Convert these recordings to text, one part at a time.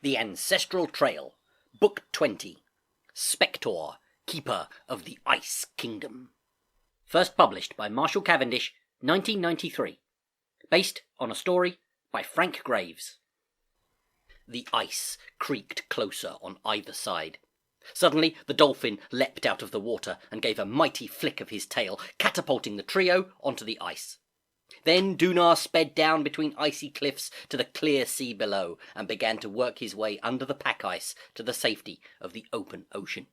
The Ancestral Trail, Book 20, Spector, Keeper of the Ice Kingdom. First published by Marshall Cavendish, 1993. Based on a story by Frank Graves. The ice creaked closer on either side. Suddenly the dolphin leapt out of the water and gave a mighty flick of his tail, catapulting the trio onto the ice. Then Dunar sped down between icy cliffs to the clear sea below, and began to work his way under the pack ice to the safety of the open ocean.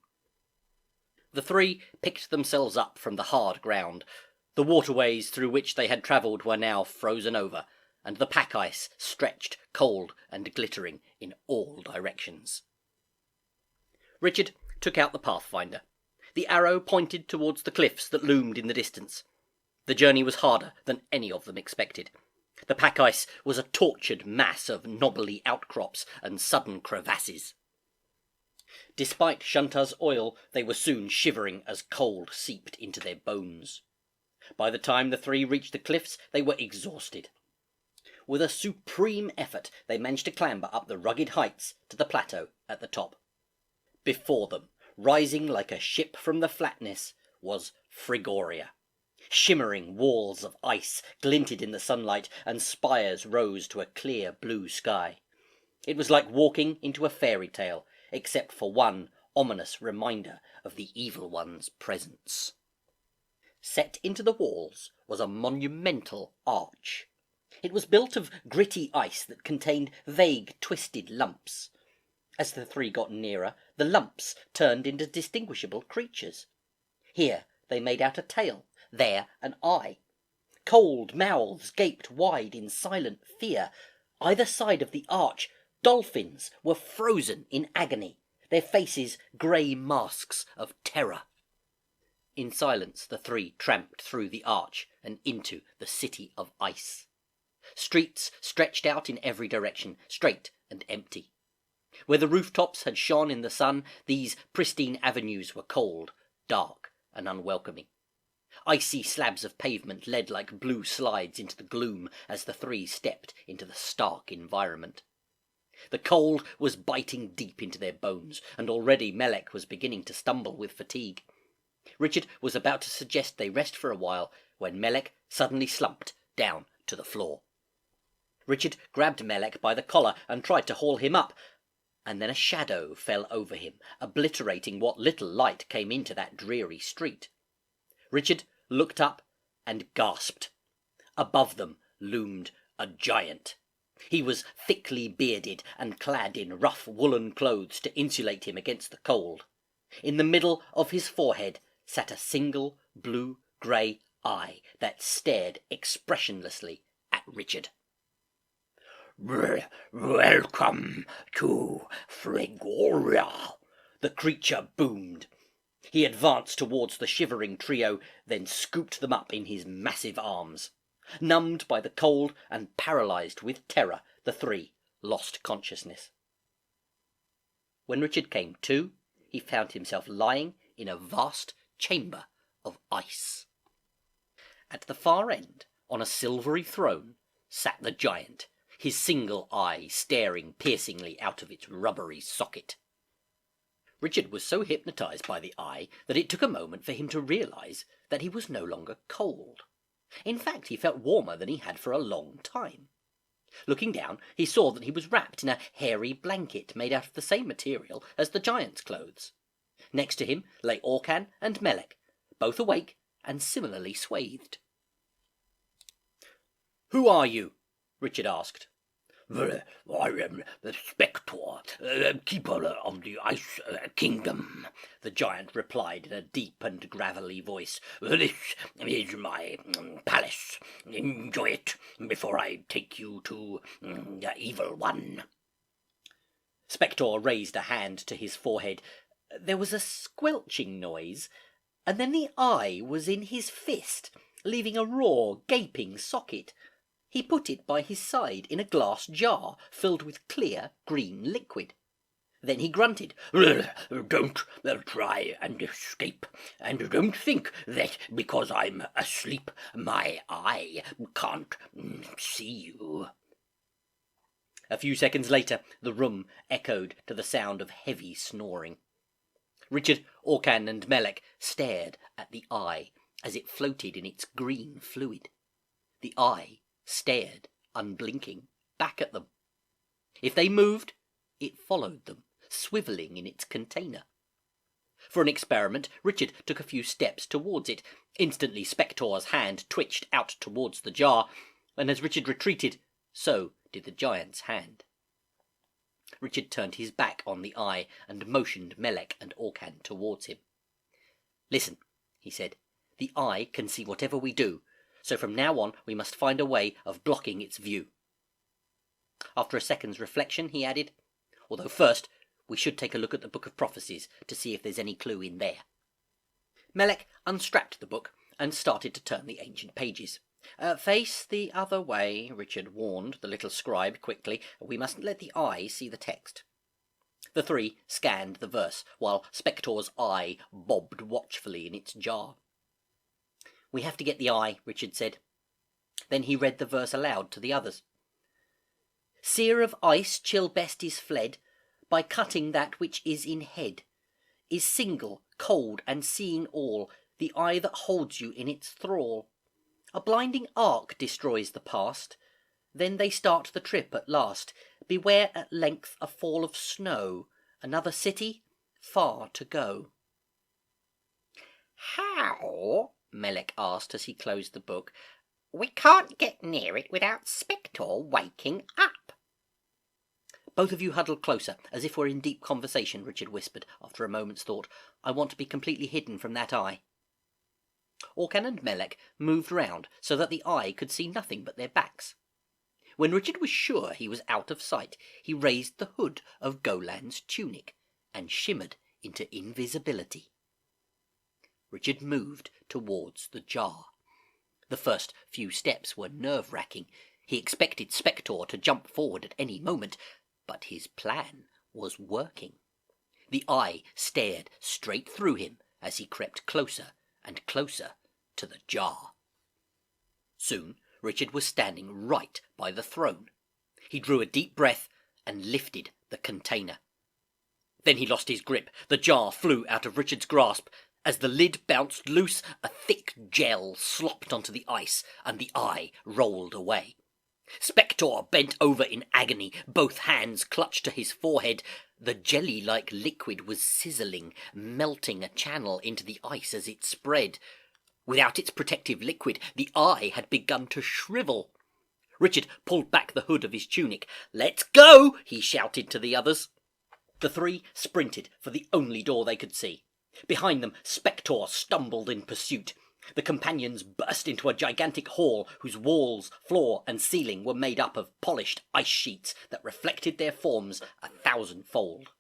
The three picked themselves up from the hard ground. The waterways through which they had travelled were now frozen over, and the pack ice stretched cold and glittering in all directions. Richard took out the Pathfinder. The arrow pointed towards the cliffs that loomed in the distance. The journey was harder than any of them expected. The pack ice was a tortured mass of knobbly outcrops and sudden crevasses. Despite Shunta's oil, they were soon shivering as cold seeped into their bones. By the time the three reached the cliffs, they were exhausted. With a supreme effort, they managed to clamber up the rugged heights to the plateau at the top. Before them, rising like a ship from the flatness, was Frigoria. Shimmering walls of ice glinted in the sunlight, and spires rose to a clear blue sky. It was like walking into a fairy tale, except for one ominous reminder of the Evil One's presence. Set into the walls was a monumental arch. It was built of gritty ice that contained vague, twisted lumps. As the three got nearer, the lumps turned into distinguishable creatures. Here they made out a tail, there an eye. Cold mouths gaped wide in silent fear. Either side of the arch, dolphins were frozen in agony, their faces grey masks of terror. In silence the three tramped through the arch and into the city of ice. Streets stretched out in every direction, straight and empty. Where the rooftops had shone in the sun, these pristine avenues were cold, dark and unwelcoming. Icy slabs of pavement led like blue slides into the gloom as the three stepped into the stark environment. The cold was biting deep into their bones, and already Melek was beginning to stumble with fatigue. Richard was about to suggest they rest for a while when Melek suddenly slumped down to the floor. Richard grabbed Melek by the collar and tried to haul him up, and then a shadow fell over him, obliterating what little light came into that dreary street. Richard looked up and gasped. Above them loomed a giant. He was thickly bearded and clad in rough woolen clothes to insulate him against the cold. In the middle of his forehead sat a single blue-grey eye that stared expressionlessly at Richard. "Welcome to Frigoria," the creature boomed. He advanced towards the shivering trio, then scooped them up in his massive arms. Numbed by the cold and paralysed with terror, the three lost consciousness. When Richard came to, he found himself lying in a vast chamber of ice. At the far end, on a silvery throne, sat the giant, his single eye staring piercingly out of its rubbery socket. Richard was so hypnotised by the eye that it took a moment for him to realise that he was no longer cold. In fact, he felt warmer than he had for a long time. Looking down, he saw that he was wrapped in a hairy blanket made out of the same material as the giant's clothes. Next to him lay Orkan and Melek, both awake and similarly swathed. "Who are you?" Richard asked. "I am the Spector, keeper of the Ice Kingdom," the giant replied in a deep and gravelly voice. "This is my palace. Enjoy it before I take you to the Evil One." Spector raised a hand to his forehead. There was a squelching noise, and then the eye was in his fist, leaving a raw, gaping socket. He put it by his side in a glass jar filled with clear green liquid. Then he grunted. "Don't try and escape, and don't think that because I'm asleep my eye can't see you." A few seconds later, the room echoed to the sound of heavy snoring. Richard, Orcan, and Melek stared at the eye as it floated in its green fluid. The eye stared, unblinking, back at them. If they moved, it followed them, swivelling in its container. For an experiment, Richard took a few steps towards it. Instantly, Spector's hand twitched out towards the jar, and as Richard retreated, so did the giant's hand. Richard turned his back on the eye and motioned Melek and Orcan towards him. "Listen," he said. "The eye can see whatever we do, so from now on we must find a way of blocking its view." After a second's reflection, he added, "Although first, we should take a look at the Book of Prophecies to see if there's any clue in there." Melek unstrapped the book and started to turn the ancient pages. "Face the other way," Richard warned the little scribe quickly. "We mustn't let the eye see the text." The three scanned the verse, while Spector's eye bobbed watchfully in its jar. "We have to get the eye," Richard said. Then he read the verse aloud to the others. "Seer of ice, chill best is fled, by cutting that which is in head, is single, cold, and seeing all, the eye that holds you in its thrall. A blinding arc destroys the past, then they start the trip at last. Beware at length a fall of snow, another city, far to go." "How?" Melek asked as he closed the book. "We can't get near it without Spector waking up." "Both of you huddle closer, as if we're in deep conversation," Richard whispered after a moment's thought. "I want to be completely hidden from that eye." Orcan and Melek moved round so that the eye could see nothing but their backs. When Richard was sure he was out of sight, he raised the hood of Golan's tunic and shimmered into invisibility. Richard moved towards the jar. The first few steps were nerve-wracking. He expected Spector to jump forward at any moment, but his plan was working. The eye stared straight through him as he crept closer and closer to the jar. Soon Richard was standing right by the throne. He drew a deep breath and lifted the container. Then he lost his grip. The jar flew out of Richard's grasp. As the lid bounced loose, a thick gel slopped onto the ice, and the eye rolled away. Spector bent over in agony, both hands clutched to his forehead. The jelly-like liquid was sizzling, melting a channel into the ice as it spread. Without its protective liquid, the eye had begun to shrivel. Richard pulled back the hood of his tunic. "Let's go!" he shouted to the others. The three sprinted for the only door they could see. Behind them, Spector stumbled in pursuit. The companions burst into a gigantic hall whose walls, floor, and ceiling were made up of polished ice sheets that reflected their forms 1,000-fold.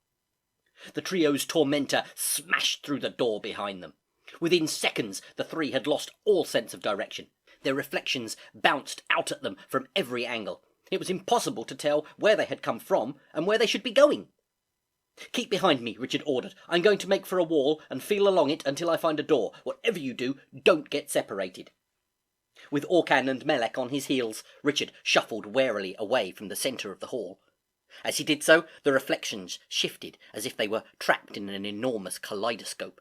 The trio's tormentor smashed through the door behind them. Within seconds, the three had lost all sense of direction. Their reflections bounced out at them from every angle. It was impossible to tell where they had come from and where they should be going. "Keep behind me," Richard ordered. "I'm going to make for a wall and feel along it until I find a door. Whatever you do, don't get separated." With Orcan and Melek on his heels, Richard shuffled warily away from the centre of the hall. As he did so, the reflections shifted as if they were trapped in an enormous kaleidoscope.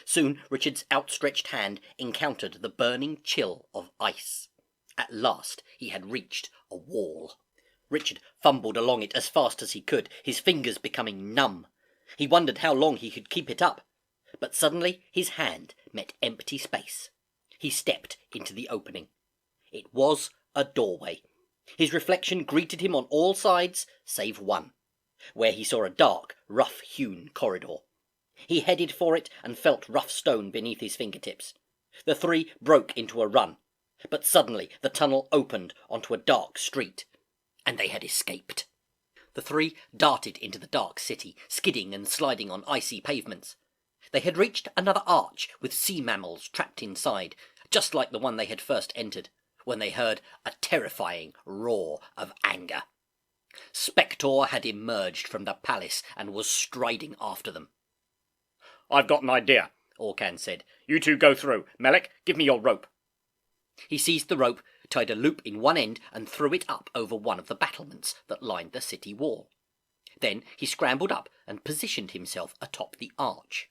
Soon Richard's outstretched hand encountered the burning chill of ice. At last he had reached a wall. Richard fumbled along it as fast as he could, his fingers becoming numb. He wondered how long he could keep it up. But suddenly his hand met empty space. He stepped into the opening. It was a doorway. His reflection greeted him on all sides, save one, where he saw a dark, rough-hewn corridor. He headed for it and felt rough stone beneath his fingertips. The three broke into a run, but suddenly the tunnel opened onto a dark street, and they had escaped. The three darted into the dark city, skidding and sliding on icy pavements. They had reached another arch with sea mammals trapped inside, just like the one they had first entered, when they heard a terrifying roar of anger. Spector had emerged from the palace and was striding after them. "I've got an idea," Orcan said. "You two go through. Melek, give me your rope." He seized the rope, tied a loop in one end and threw it up over one of the battlements that lined the city wall. Then he scrambled up and positioned himself atop the arch.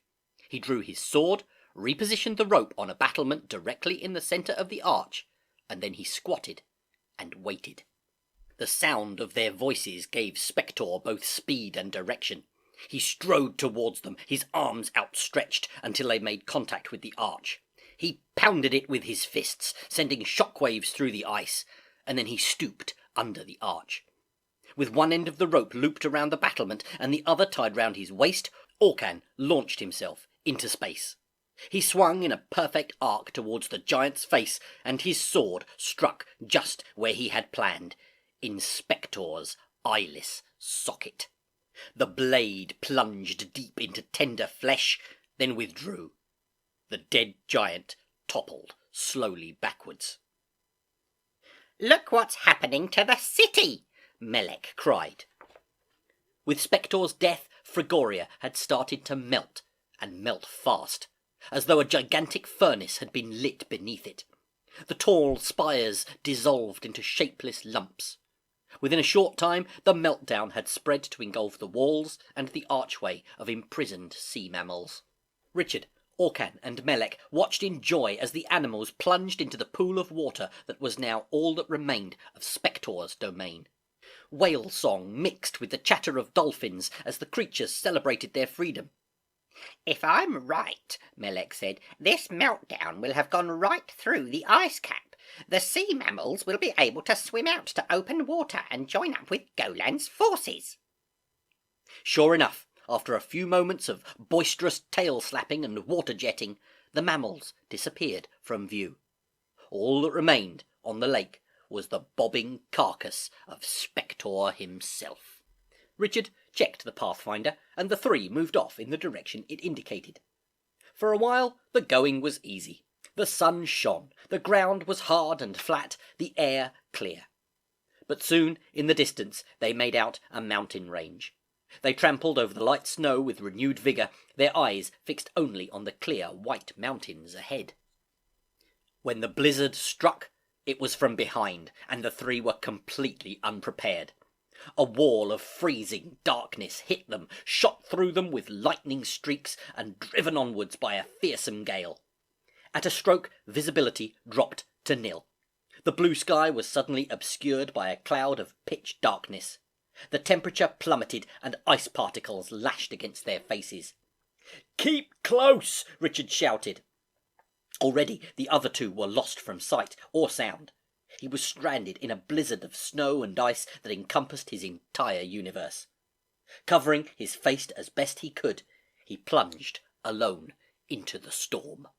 He drew his sword, repositioned the rope on a battlement directly in the centre of the arch, and then he squatted and waited. The sound of their voices gave Spector both speed and direction. He strode towards them, his arms outstretched until they made contact with the arch. He pounded it with his fists, sending shockwaves through the ice, and then he stooped under the arch. With one end of the rope looped around the battlement and the other tied round his waist, Orcan launched himself into space. He swung in a perfect arc towards the giant's face, and his sword struck just where he had planned, in Spector's eyeless socket. The blade plunged deep into tender flesh, then withdrew. The dead giant toppled slowly backwards. "Look what's happening to the city!" Melek cried. With Spector's death, Frigoria had started to melt, and melt fast, as though a gigantic furnace had been lit beneath it. The tall spires dissolved into shapeless lumps. Within a short time, the meltdown had spread to engulf the walls and the archway of imprisoned sea mammals. Richard, Orcan, and Melek watched in joy as the animals plunged into the pool of water that was now all that remained of Spector's domain. Whale song mixed with the chatter of dolphins as the creatures celebrated their freedom. "If I'm right," Melek said, "this meltdown will have gone right through the ice cap. The sea mammals will be able to swim out to open water and join up with Golan's forces." Sure enough, after a few moments of boisterous tail-slapping and water-jetting, the mammals disappeared from view. All that remained on the lake was the bobbing carcass of Spector himself. Richard checked the Pathfinder, and the three moved off in the direction it indicated. For a while the going was easy. The sun shone, the ground was hard and flat, the air clear. But soon, in the distance, they made out a mountain range. They trampled over the light snow with renewed vigour, their eyes fixed only on the clear white mountains ahead. When the blizzard struck, it was from behind, and the three were completely unprepared. A wall of freezing darkness hit them, shot through them with lightning streaks, and driven onwards by a fearsome gale. At a stroke, visibility dropped to nil. The blue sky was suddenly obscured by a cloud of pitch darkness. The temperature plummeted, and ice particles lashed against their faces. "Keep close!" Richard shouted. Already the other two were lost from sight or sound. He was stranded in a blizzard of snow and ice that encompassed his entire universe. Covering his face as best he could, he plunged alone into the storm.